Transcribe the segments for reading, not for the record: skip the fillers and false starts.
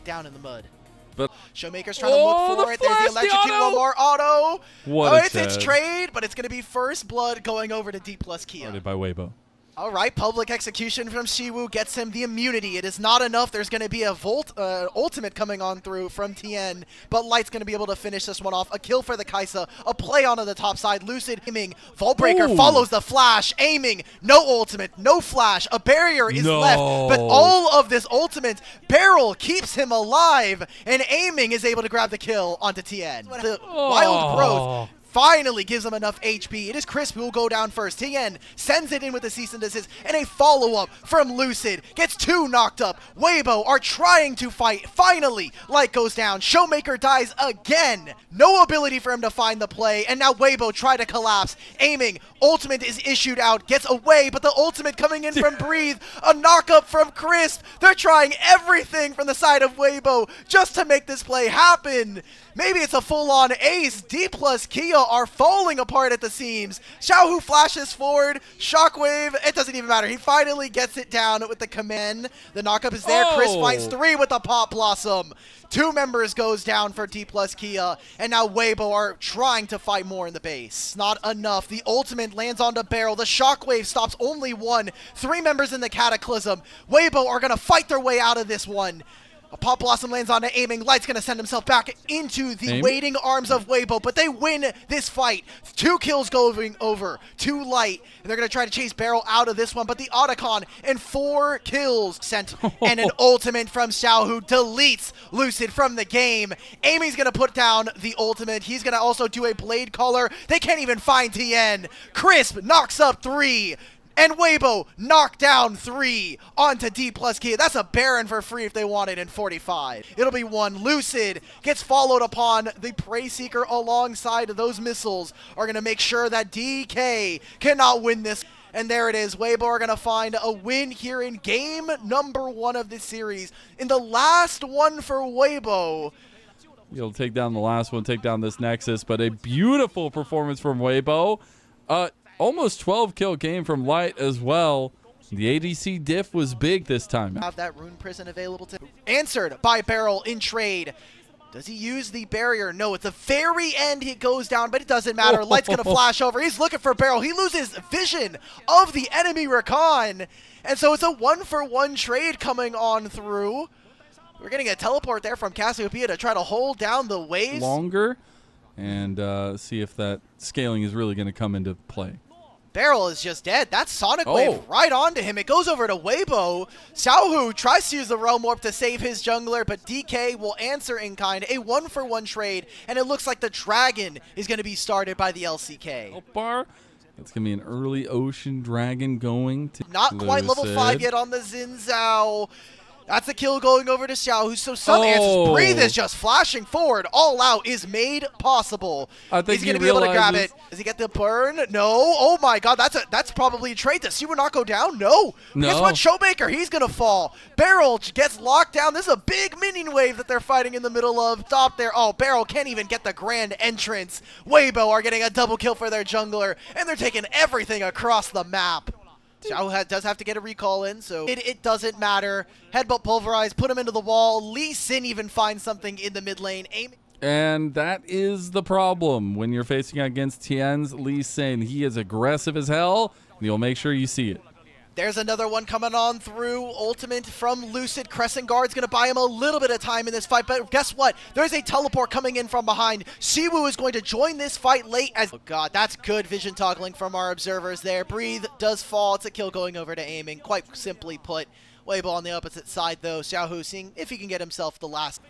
down in the mud. But Showmaker's trying to look for it. There's the electrocute one more auto. It's trade, but it's going to be first blood going over to Dplus Kia. Started by Weibo. All right, public execution from Siwoo gets him the immunity. It is not enough. There's going to be a ultimate coming on through from Tien, but Light's going to be able to finish this one off. A kill for the Kaisa, a play onto the top side. Lucid aiming, Vault Breaker follows the flash, aiming, no ultimate, no flash. A barrier is left, but all of this ultimate barrel keeps him alive, and aiming is able to grab the kill onto Tien. The wild growth finally gives him enough HP. It is Crisp who will go down first. Tien sends it in with a cease and desist, and a follow-up from Lucid. Gets 2 knocked up. Weibo are trying to fight. Finally, Light goes down. Showmaker dies again. No ability for him to find the play, and now Weibo try to collapse. Aiming. Ultimate is issued out. Gets away, but the ultimate coming in from Breathe. A knock-up from Crisp. They're trying everything from the side of Weibo just to make this play happen. Maybe it's a full-on ace. Dplus Kia are falling apart at the seams. Xiaohu flashes forward. Shockwave. It doesn't even matter. He finally gets it down with the command. The knockup is there. Chris finds 3 with the Pop Blossom. 2 members goes down for Dplus Kia. And now Weibo are trying to fight more in the base. Not enough. The ultimate lands onto Barrel. The Shockwave stops only 1. 3 members in the Cataclysm. Weibo are going to fight their way out of this one. A Pop Blossom lands onto aiming. Light's going to send himself back into the waiting arms of Weibo, but they win this fight. 2 kills going over to Light, and they're going to try to chase Barrel out of this one, but the Otacon and 4 kills sent, and an ultimate from Xiao who deletes Lucid from the game. Amy's going to put down the ultimate. He's going to also do a Blade Caller. They can't even find Tien. Crisp knocks up 3. And Weibo knocked down 3 onto Dplus Kia. That's a Baron for free if they want it in 45. It'll be 1. Lucid gets followed upon. The Prey Seeker alongside those missiles are going to make sure that DK cannot win this. And there it is. Weibo are going to find a win here in game number 1 of this series. In the last one for Weibo. He'll take down the last one, take down this Nexus, but a beautiful performance from Weibo. Almost 12 kill game from Light as well. The ADC diff was big this time. Have that Rune Prison available to answered by Barrel in trade. Does he use the barrier? No, at the very end he goes down, but it doesn't matter. Light's going to flash over. He's looking for Barrel. He loses vision of the enemy Rakan. And so it's a 1-for-1 trade coming on through. We're getting a teleport there from Cassiopeia to try to hold down the waves. Longer and see if that scaling is really going to come into play. Barrel is just dead. That's Sonic Wave right onto him. It goes over to Weibo. Xiaohu tries to use the Realm Warp to save his jungler, but DK will answer in kind. A 1-for-1 trade, and it looks like the Dragon is going to be started by the LCK. That's going to be an early Ocean Dragon going to Not quite level 5 yet on the Xin Zhao. That's a kill going over to Xiao, so some answers. Breathe is just flashing forward. All out is made possible. He's going to be able to grab it. Does he get the burn? No. Oh my god, that's probably a trade. Does Siwoo not go down? No. Guess what? Showmaker, he's going to fall. Barrel gets locked down. This is a big minion wave that they're fighting in the middle of. Stop there. Oh, Barrel can't even get the grand entrance. Weibo are getting a double kill for their jungler, and they're taking everything across the map. Xiao does have to get a recall in, so it doesn't matter. Headbutt Pulverize, put him into the wall. Lee Sin even finds something in the mid lane. And that is the problem when you're facing against Tien's Lee Sin. He is aggressive as hell, and you'll make sure you see it. There's another one coming on through. Ultimate from Lucid. Crescent Guard's going to buy him a little bit of time in this fight, but guess what? There's a teleport coming in from behind. Siwoo is going to join this fight late as... Oh god, that's good vision toggling from our observers there. Breathe does fall. It's a kill going over to aiming. Quite simply put. Weibo on the opposite side though. Xiaohu seeing if he can get himself the last...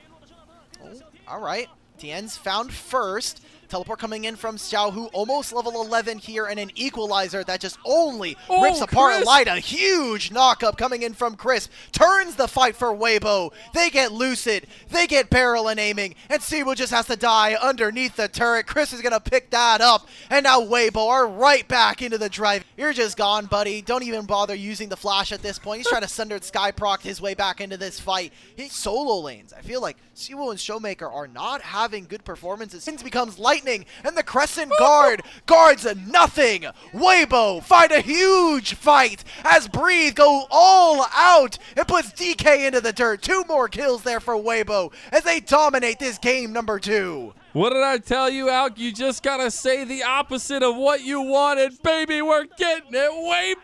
Oh, alright. Tien's found first. Teleport coming in from Xiaohu, almost level 11 here, and an equalizer that just only rips apart Light. A huge knockup coming in from Chris. Turns the fight for Weibo. They get Lucid. They get Barrel and aiming, and Siwoo just has to die underneath the turret. Chris is going to pick that up, and now Weibo are right back into the drive. You're just gone, buddy. Don't even bother using the flash at this point. He's trying to Sundered Sky proc his way back into this fight. He solo lanes. I feel like Siwoo and Showmaker are not having good performances. Since becomes Light lightning, and the Crescent Guard guards nothing. Weibo find a huge fight as Breathe go all out and puts DK into the dirt. 2 more kills there for Weibo as they dominate this game number 2. What did I tell you, Alk? You just gotta say the opposite of what you wanted. Baby, we're getting it.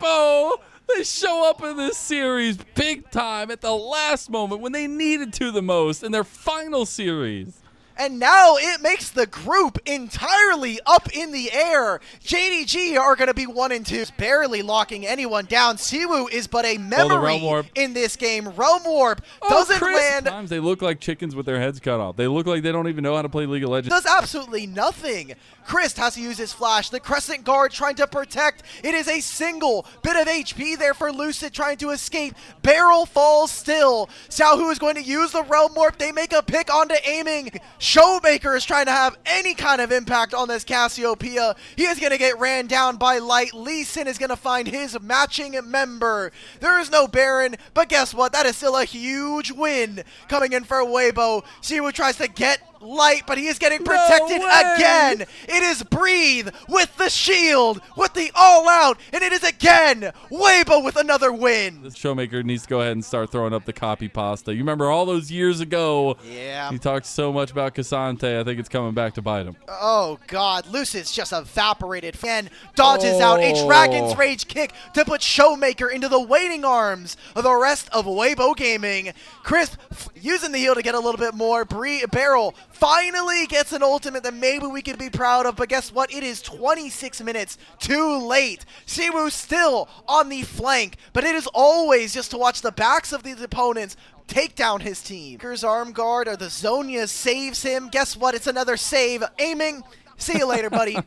Weibo! They show up in this series big time at the last moment when they needed to the most in their final series. And now it makes the group entirely up in the air. JDG are going to be 1 and 2, barely locking anyone down. Siwoo is but a memory in this game. Realm Warp doesn't land. Sometimes they look like chickens with their heads cut off. They look like they don't even know how to play League of Legends. Does absolutely nothing. Chris has to use his flash. The Crescent Guard trying to protect. It is a single bit of HP there for Lucid trying to escape. Barrel falls still. Xiaohu is going to use the Realm Warp. They make a pick onto aiming. Showmaker is trying to have any kind of impact on this Cassiopeia. He is going to get ran down by Light. Lee Sin is going to find his matching member. There is no Baron, but guess what? That is still a huge win coming in for Weibo. Siwoo tries to get Light, but he is getting protected again. It is Breathe with the shield, with the all-out, and it is again Weibo with another win. This Showmaker needs to go ahead and start throwing up the copy pasta. You remember all those years ago? Yeah. He talked so much about Cassante. I think it's coming back to bite him. Oh, God. Lucid's just evaporated. And dodges out a Dragon's Rage kick to put Showmaker into the waiting arms of the rest of Weibo Gaming. Crisp using the heal to get a little bit more. Barrel finally gets an ultimate that maybe we could be proud of, but guess what? It is 26 minutes too late. Siwoo still on the flank, but it is always just to watch the backs of these opponents take down his team. His arm guard or the Zonia saves him. Guess what? It's another save. Aiming. See you later, buddy.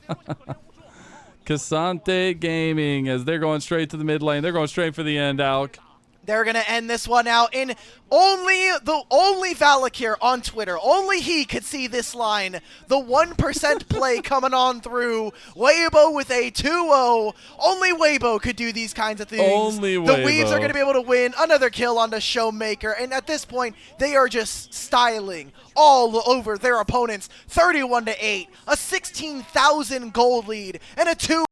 Cassante Gaming, as they're going straight to the mid lane. They're going straight for the end, Alk. They're going to end this one out in only Valakir on Twitter. Only he could see this line. The 1% play coming on through. Weibo with a 2-0. Only Weibo could do these kinds of things. Only Weibo. The Weaves are going to be able to win another kill onto Showmaker. And at this point, they are just styling all over their opponents. 31-8. A 16,000 gold lead. And a 2